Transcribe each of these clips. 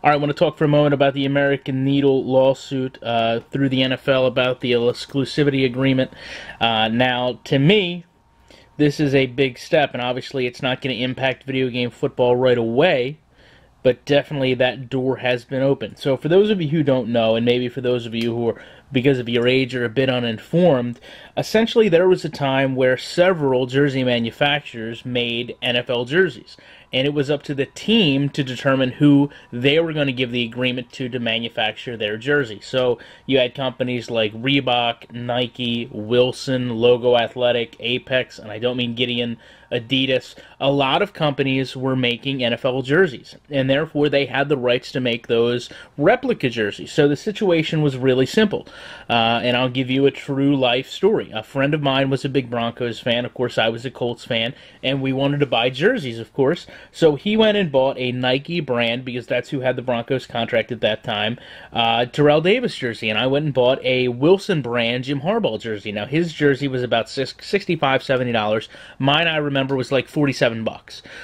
All right, I want to talk for a moment about the American Needle lawsuit through the NFL about the exclusivity agreement. Now, to me, this is a big step, and obviously it's not going to impact video game football right away, but definitely that door has been opened. So for those of you who don't know, and maybe for those of you who are, because of your age, are a bit uninformed, essentially there was a time where several jersey manufacturers made NFL jerseys, and it was up to the team to determine who they were going to give the agreement to manufacture their jersey. So you had companies like Reebok, Nike, Wilson, Logo Athletic, Apex, and I don't mean Gideon, Adidas. A lot of companies were making NFL jerseys, and therefore they had the rights to make those replica jerseys. So the situation was really simple, and I'll give you a true life story. A friend of mine was a big Broncos fan. Of course, I was a Colts fan, and we wanted to buy jerseys, of course. So he went and bought a Nike brand, because that's who had the Broncos contract at that time, Terrell Davis jersey, and I went and bought a Wilson brand Jim Harbaugh jersey. Now, his jersey was about $65, $70. Mine, I remember, was like $47.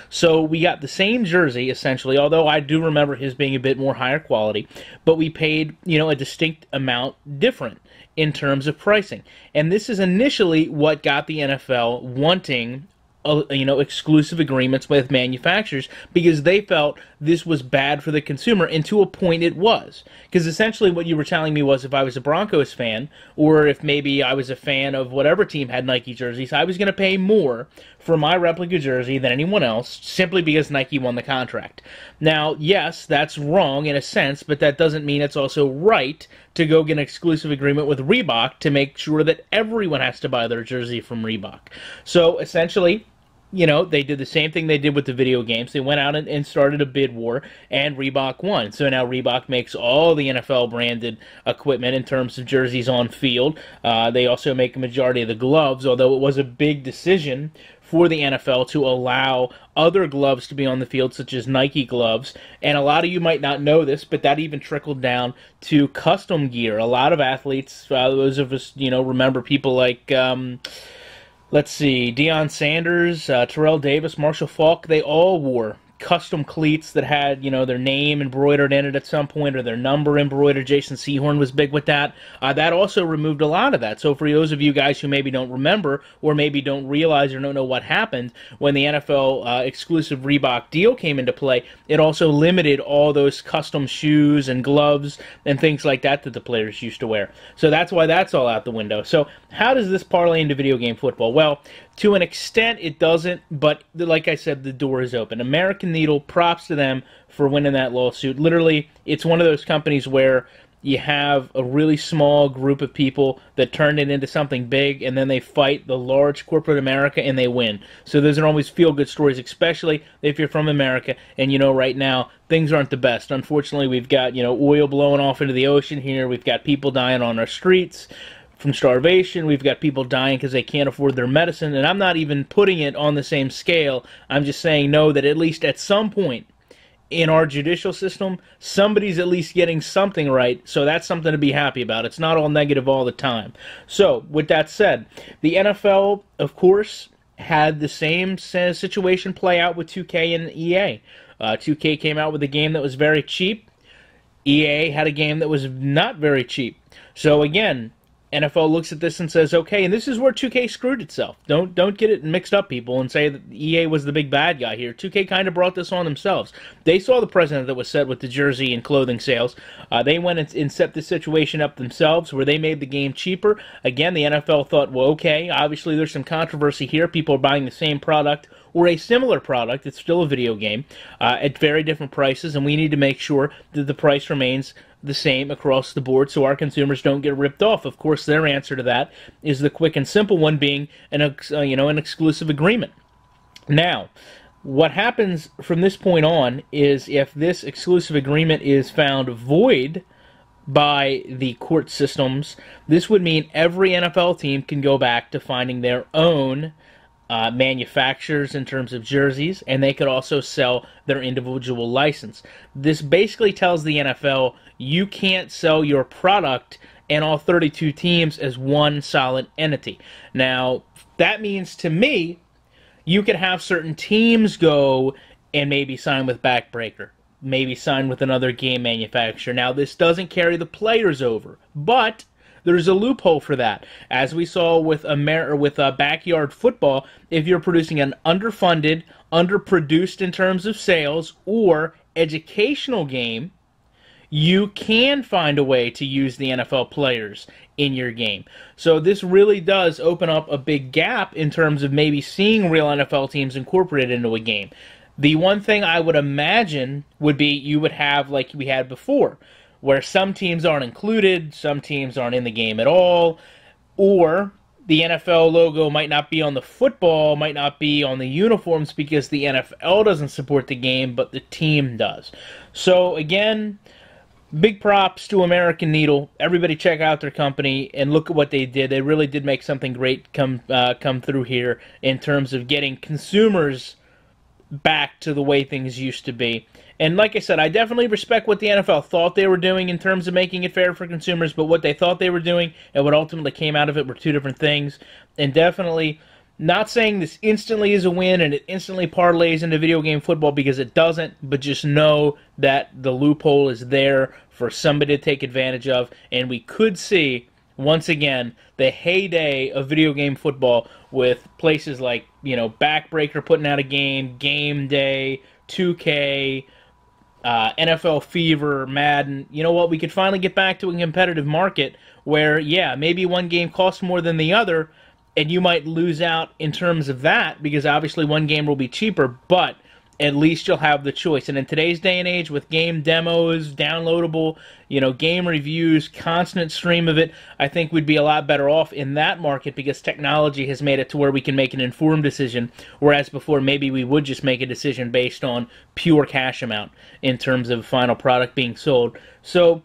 So we got the same jersey, essentially, although I do remember his being a bit more higher quality, but we paid, a distinct amount different in terms of pricing. And this is initially what got the NFL wanting exclusive agreements with manufacturers, because they felt this was bad for the consumer, and to a point it was. Because essentially what you were telling me was, if I was a Broncos fan, or if maybe I was a fan of whatever team had Nike jerseys, I was going to pay more for my replica jersey than anyone else, simply because Nike won the contract. Now, yes, that's wrong in a sense, but that doesn't mean it's also right to go get an exclusive agreement with Reebok to make sure that everyone has to buy their jersey from Reebok. So essentially, they did the same thing they did with the video games. They went out and started a bid war, and Reebok won. So now Reebok makes all the NFL-branded equipment in terms of jerseys on field. They also make a majority of the gloves, although it was a big decision for the NFL to allow other gloves to be on the field, such as Nike gloves. And a lot of you might not know this, but that even trickled down to custom gear. A lot of athletes, those of us, remember people like... let's see, Deion Sanders, Terrell Davis, Marshall Faulk, they all wore custom cleats that had, their name embroidered in it at some point, or their number embroidered. Jason Sehorn was big with that. That also removed a lot of that. So for those of you guys who maybe don't remember, or maybe don't realize or don't know what happened, when the NFL exclusive Reebok deal came into play, it also limited all those custom shoes and gloves and things like that that the players used to wear. So that's why that's all out the window. So how does this parlay into video game football? Well, to an extent, it doesn't, but like I said, the door is open. American Needle, props to them for winning that lawsuit. Literally, it's one of those companies where you have a really small group of people that turn it into something big, and then they fight the large corporate America, and they win. So those are always feel-good stories, especially if you're from America, and right now, things aren't the best. Unfortunately, we've got, oil blowing off into the ocean here. We've got people dying on our streets from starvation. We've got people dying because they can't afford their medicine, and I'm not even putting it on the same scale. I'm just saying, no, that at least at some point in our judicial system, somebody's at least getting something right, so that's something to be happy about. It's not all negative all the time. So, with that said, the NFL, of course, had the same situation play out with 2K and EA. 2K came out with a game that was very cheap. EA had a game that was not very cheap. So again, NFL looks at this and says, okay, and this is where 2K screwed itself. Don't get it mixed up, people, and say that EA was the big bad guy here. 2K kind of brought this on themselves. They saw the precedent that was set with the jersey and clothing sales. They went and set the situation up themselves where they made the game cheaper. Again, the NFL thought, well, okay, obviously there's some controversy here. People are buying the same product or a similar product. It's still a video game at very different prices, and we need to make sure that the price remains the same across the board so our consumers don't get ripped off. Of course, their answer to that is the quick and simple one being an exclusive agreement. Now, what happens from this point on is if this exclusive agreement is found void by the court systems, this would mean every NFL team can go back to finding their own manufacturers in terms of jerseys, and they could also sell their individual license. This basically tells the NFL you can't sell your product and all 32 teams as one solid entity. Now, that means to me, you could have certain teams go and maybe sign with Backbreaker. maybe sign with another game manufacturer. Now, this doesn't carry the players over, but there's a loophole for that. As we saw with backyard football, if you're producing an underfunded, underproduced in terms of sales, or educational game, you can find a way to use the NFL players in your game. So this really does open up a big gap in terms of maybe seeing real NFL teams incorporated into a game. The one thing I would imagine would be you would have, like we had before, where some teams aren't included, some teams aren't in the game at all, or the NFL logo might not be on the football, might not be on the uniforms because the NFL doesn't support the game, but the team does. So again, big props to American Needle. Everybody check out their company and look at what they did. They really did make something great come through here in terms of getting consumers back to the way things used to be. And like I said, I definitely respect what the NFL thought they were doing in terms of making it fair for consumers, but what they thought they were doing and what ultimately came out of it were two different things. And definitely not saying this instantly is a win and it instantly parlays into video game football, because it doesn't, but just know that the loophole is there for somebody to take advantage of, and we could see, once again, the heyday of video game football with places like, Backbreaker putting out a game, Game Day, 2K, NFL Fever, Madden. You know what? We could finally get back to a competitive market where, yeah, maybe one game costs more than the other, and you might lose out in terms of that because obviously one game will be cheaper, but at least you'll have the choice. And in today's day and age with game demos, downloadable, game reviews, constant stream of it, I think we'd be a lot better off in that market because technology has made it to where we can make an informed decision, whereas before maybe we would just make a decision based on pure cash amount in terms of final product being sold. So,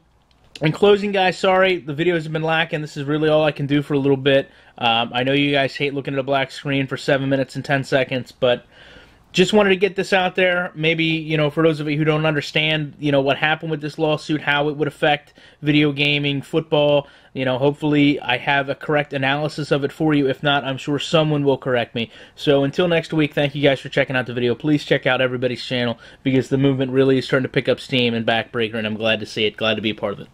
in closing, guys, sorry, the videos have been lacking. This is really all I can do for a little bit. I know you guys hate looking at a black screen for 7 minutes and 10 seconds, but just wanted to get this out there. Maybe, for those of you who don't understand, what happened with this lawsuit, how it would affect video gaming, football, hopefully I have a correct analysis of it for you. If not, I'm sure someone will correct me. So until next week, thank you guys for checking out the video. Please check out everybody's channel because the movement really is starting to pick up steam and Backbreaker, and I'm glad to see it, glad to be a part of it.